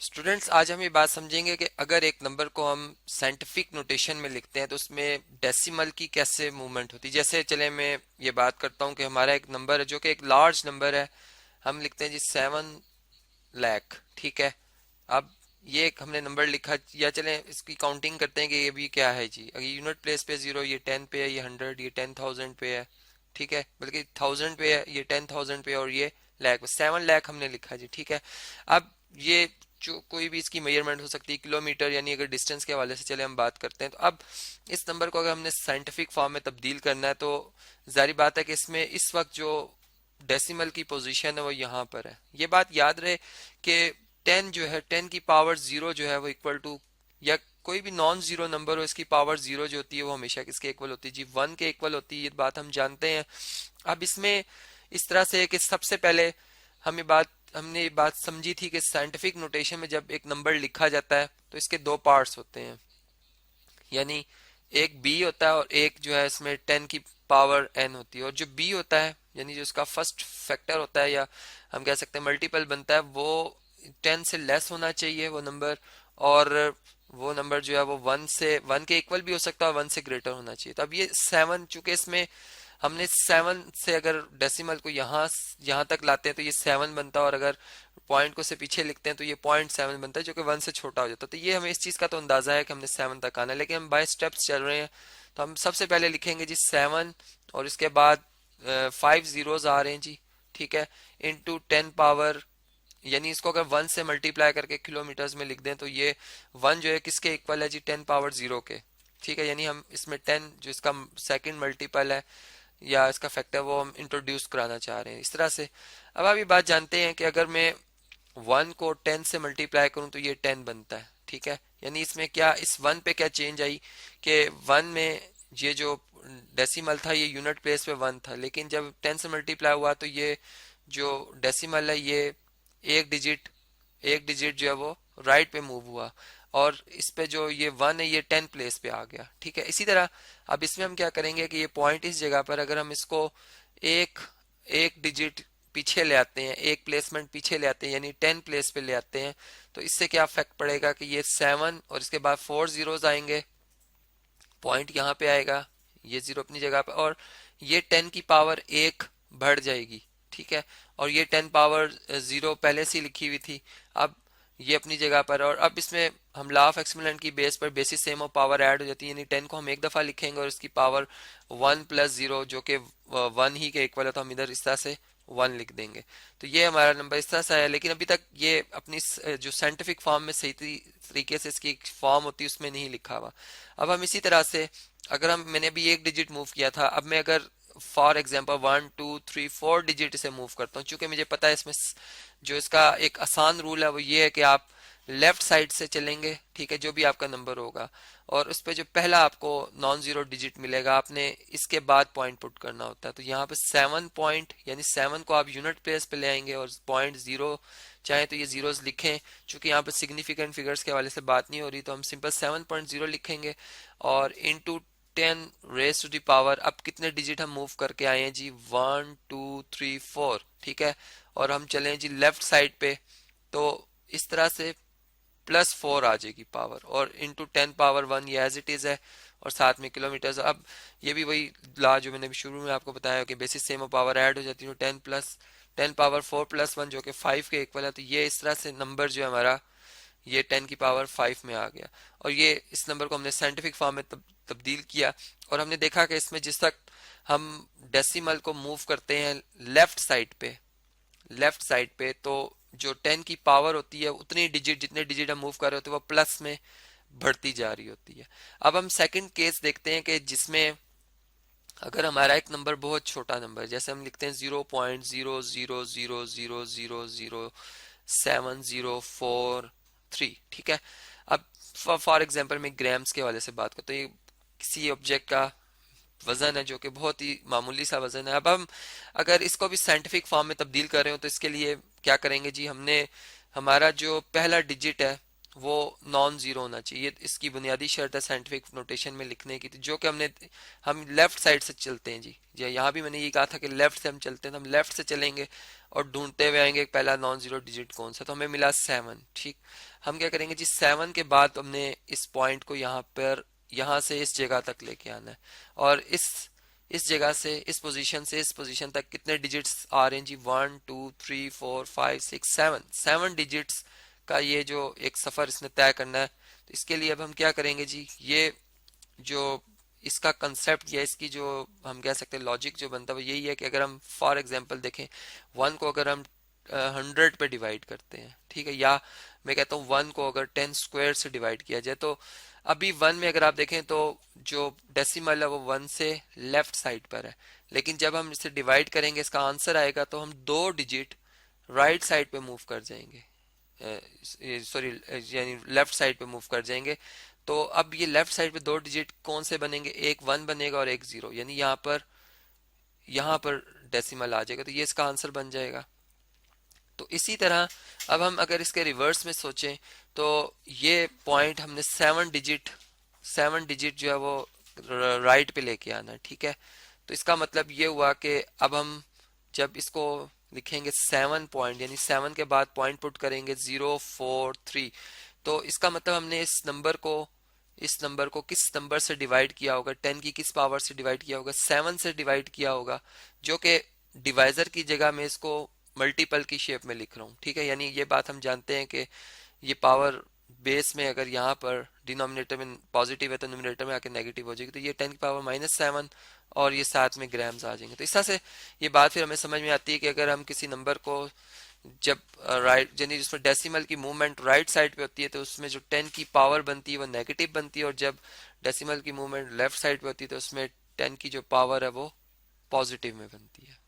Students, आज हम ये बात समझेंगे कि अगर एक नंबर को हम साइंटिफिक नोटेशन में लिखते हैं तो उसमें डेसिमल की कैसे मूवमेंट होती है। जैसे चले मैं ये बात करता हूँ कि हमारा एक नंबर है जो कि एक लार्ज नंबर है। हम लिखते हैं जी 7 लाख, ठीक है। अब ये एक हमने नंबर लिखा, या चलें इसकी काउंटिंग करते हैं कि ये भी क्या है जी। अगर यूनिट प्लेस पे 0, ये 10 पे है, ये 100, ये 10,000 पे है, ठीक है। बल्कि 1000 पे है, ये 10,000 पे है, और ये लाख, 7 लाख हमने लिखा जी, ठीक है। अब ये जो कोई भी इसकी मेजरमेंट हो सकती है किलोमीटर, यानी अगर डिस्टेंस के हवाले से चले हम बात करते हैं, तो अब इस नंबर को अगर हमने साइंटिफिक फॉर्म में तब्दील करना है तो जारी बात है कि इसमें इस वक्त जो डेसिमल की पोजीशन है वो यहाँ पर है। ये बात याद रहे कि 10 जो है, 10 की पावर 0 जो है वो इक्वल टू, या कोई भी नॉन जीरो नंबर हो इसकी पावर 0 जो होती है वो हमेशा किसके इक्वल होती है जी, 1 के इक्वल होती है। ये बात हम जानते हैं। अब इसमें इस तरह से है कि सबसे पहले हमने ये बात समझी थी कि साइंटिफिक नोटेशन में जब एक नंबर लिखा जाता है तो इसके दो पार्ट्स होते हैं, यानी एक बी होता है और एक जो है इसमें 10 की पावर n होती है। और जो बी होता है, यानी जो उसका फर्स्ट फैक्टर होता है, या हम कह सकते हैं मल्टीपल बनता है, वो 10 से लेस होना चाहिए वो नंबर। और वो नंबर जो है वो 1 के इक्वल भी हो सकता है और 1 से ग्रेटर होना चाहिए। तो अब ये 7, चूंकि इसमें हमने 7 से अगर डेसिमल को यहाँ यहाँ तक लाते हैं तो ये 7 बनता है, और अगर पॉइंट को से पीछे लिखते हैं तो ये 0.7 बनता है, जो कि 1 से छोटा हो जाता है। तो ये हमें इस चीज़ का तो अंदाजा है कि हमने 7 तक आना है, लेकिन हम बाय स्टेप्स चल रहे हैं। तो हम सबसे पहले लिखेंगे जी 7, और इसके बाद 5 जीरोज आ रहे हैं जी, ठीक है, इंटू 10 पावर, यानी इसको अगर 1 से मल्टीप्लाई करके किलोमीटर्स में लिख दें तो ये 1 जो है किसके इक्वल है जी, 10 पावर 0 के, ठीक है। यानी हम इसमें 10 जो इसका सेकंड मल्टीपल है या इसका फैक्टर, वो हम इंट्रोड्यूस कराना चाह रहे हैं इस तरह से। अब आप ये बात जानते हैं कि अगर मैं 1 को 10 से मल्टीप्लाई करूं तो ये 10 बनता है, ठीक है। यानी इसमें क्या, इस 1 पे क्या चेंज आई कि 1 में ये जो डेसिमल था ये यूनिट प्लेस पे 1 था, लेकिन जब 10 से मल्टीप्लाई हुआ तो ये जो डेसिमल है ये एक डिजिट एक डिजिट जो है वो राइट पे मूव हुआ, और इस पे जो ये 1 है ये 10 प्लेस पे आ गया, ठीक है। इसी तरह अब इसमें हम क्या करेंगे कि ये पॉइंट इस जगह पर अगर हम इसको एक एक डिजिट पीछे ले आते हैं, एक प्लेसमेंट पीछे ले आते हैं, यानी 10 प्लेस पे ले आते हैं, तो इससे क्या इफेक्ट पड़ेगा कि ये 7 और इसके बाद 4 जीरोज आएंगे, पॉइंट यहाँ पे आएगा, ये जीरो अपनी जगह पे, और ये 10 की पावर 1 बढ़ जाएगी, ठीक है। और ये 10 पावर 0 पहले से ही लिखी हुई थी, अब ये अपनी जगह पर। और अब इसमें हम लॉ ऑफ एक्सपोनेंट की बेस पर बेसिस सेम और पावर ऐड हो जाती है, यानी 10 को हम एक दफा लिखेंगे और इसकी पावर 1 प्लस 0 जो कि 1 ही के इक्वल है, तो हम इधर इस तरह से 1 लिख देंगे। तो ये हमारा नंबर इस तरह से आया, लेकिन अभी तक ये अपनी जो साइंटिफिक फॉर्म में सही तरीके से इसकी फॉर्म होती है उसमें नहीं लिखा हुआ। अब हम इसी तरह से, अगर हम मैंने अभी एक डिजिट मूव किया था, अब मैं अगर फॉर एग्जाम्पल 1 2 3 4 डिजिट से मूव करता हूँ, चूंकि मुझे पता है इसमें जो इसका एक आसान रूल है वो ये है कि आप लेफ्ट साइड से चलेंगे, ठीक है, जो भी आपका नंबर होगा, और उस पर जो पहला आपको नॉन जीरो डिजिट मिलेगा आपने इसके बाद पॉइंट पुट करना होता है। तो यहाँ पे 7 पॉइंट, यानी 7 को आप यूनिट प्लेस पे ले आएंगे, और पॉइंट 0 चाहे तो ये जीरोस लिखें, चूंकि यहाँ पे सिग्निफिकेंट फिगर्स के हवाले से बात नहीं हो रही, तो हम सिंपल 7.0 लिखेंगे, और into 10 raise to the power, अब कितने डिजिट हम मूव करके आए हैं जी, 1 2 3 4, ठीक है। और हम चलें जी लेफ्ट साइड पे, तो इस तरह से +4 आ जाएगी पावर, और इंटू 10 पावर 1 ये एज इट इज है, और साथ में किलोमीटर्स। अब ये भी वही ला जो मैंने भी शुरू में आपको बताया कि बेसिस सेम और पावर ऐड हो जाती है, 10 पावर 4 + 1 जो कि 5 के इक्वल है। तो ये इस तरह से नंबर जो है हमारा ये 10 की पावर 5 में आ गया, और ये इस नंबर को हमने साइंटिफिक फॉर्म में तब्दील किया। और हमने देखा कि इसमें जिस तक हम डेसिमल को मूव करते हैं लेफ्ट साइड पे तो जो 10 की पावर होती है उतनी डिजिट, जितने डिजिट हम मूव कर रहे होते हैं वो प्लस में बढ़ती जा रही होती है। अब हम सेकंड केस देखते हैं कि जिसमें अगर हमारा एक नंबर बहुत छोटा नंबर, जैसे हम लिखते हैं 0.000000704 3, ठीक है। अब फॉर एग्जांपल मैं ग्राम्स के हवाले से बात करता हूँ, ये किसी ऑब्जेक्ट का वजन है जो कि बहुत ही मामूली सा वजन है। अब हम अगर इसको भी साइंटिफिक फॉर्म में तब्दील कर रहे हो तो इसके लिए क्या करेंगे जी, हमने हमारा जो पहला डिजिट है वो नॉन जीरो होना चाहिए। इसकी बुनियादी शर्त है साइंटिफिक नोटेशन में लिखने की, तो जो कि हम लेफ्ट साइड से चलते हैं जी यहाँ भी मैंने ये कहा था कि लेफ्ट से हम चलते हैं, तो हम लेफ्ट से चलेंगे और ढूंढते हुए आएंगे पहला नॉन जीरो डिजिट कौन सा, तो हमें मिला 7। ठीक, हम क्या करेंगे जी, 7 के बाद हमने इस पॉइंट को यहाँ पर, यहाँ से इस जगह तक लेके आना है, और इस जगह से, इस पोजीशन से इस पोजीशन तक कितने डिजिट्स आ रहे हैं जी, 1 2 3 4 5 6 7, 7 डिजिट्स का ये जो एक सफर इसने तय करना है। तो इसके लिए अब हम क्या करेंगे जी, ये जो इसका कंसेप्ट या इसकी जो हम कह सकते हैं लॉजिक जो बनता है वो यही है कि अगर हम फॉर एग्जांपल देखें, 1 को अगर हम 100 पे डिवाइड करते हैं, ठीक है, या मैं कहता हूँ 1 को अगर 10 स्क्वायर से डिवाइड किया जाए, तो अभी 1 में अगर आप देखें तो जो डेसिमल है वो 1 से लेफ्ट साइड पर है, लेकिन जब हम इसे डिवाइड करेंगे इसका आंसर आएगा तो हम 2 डिजिट राइट साइड पे मूव कर जाएंगे, सॉरी यानी लेफ्ट साइड पे मूव कर जाएंगे। तो अब ये लेफ्ट साइड पे 2 डिजिट कौन से बनेंगे, एक 1 बनेगा और एक 0, यानी यहाँ पर डेसिमल आ जाएगा, तो ये इसका आंसर बन जाएगा। तो इसी तरह अब हम अगर इसके रिवर्स में सोचें तो ये पॉइंट हमने 7 डिजिट जो है वो राइट पे लेके आना है, ठीक है। तो इसका मतलब ये हुआ कि अब हम जब इसको लिखेंगे 7 पॉइंट, यानी 7 के बाद पॉइंट पुट करेंगे 0 4 3, तो इसका मतलब हमने इस नंबर को किस नंबर से डिवाइड किया होगा, 10 की किस पावर से डिवाइड किया होगा, 7 से डिवाइड किया होगा, जो कि डिवाइजर की जगह में इसको मल्टीपल की शेप में लिख रहा हूँ, ठीक है। यानी ये बात हम जानते हैं कि ये पावर बेस में अगर यहाँ पर डिनोमिनेटर में पॉजिटिव है तो न्यूमरेटर में आके नेगेटिव हो जाएगी, तो ये 10 की पावर -7 और ये साथ में ग्राम्स आ जाएंगे। तो इस तरह से ये बात फिर हमें समझ में आती है कि अगर हम किसी नंबर को जब राइट यानी जिसमें डेसिमल की मूवमेंट राइट साइड पे होती है तो उसमें जो 10 की पावर बनती है वो नेगेटिव बनती है, और जब डेसिमल की मूवमेंट लेफ्ट साइड पे होती है तो उसमें 10 की जो पावर है वो पॉजिटिव में बनती है।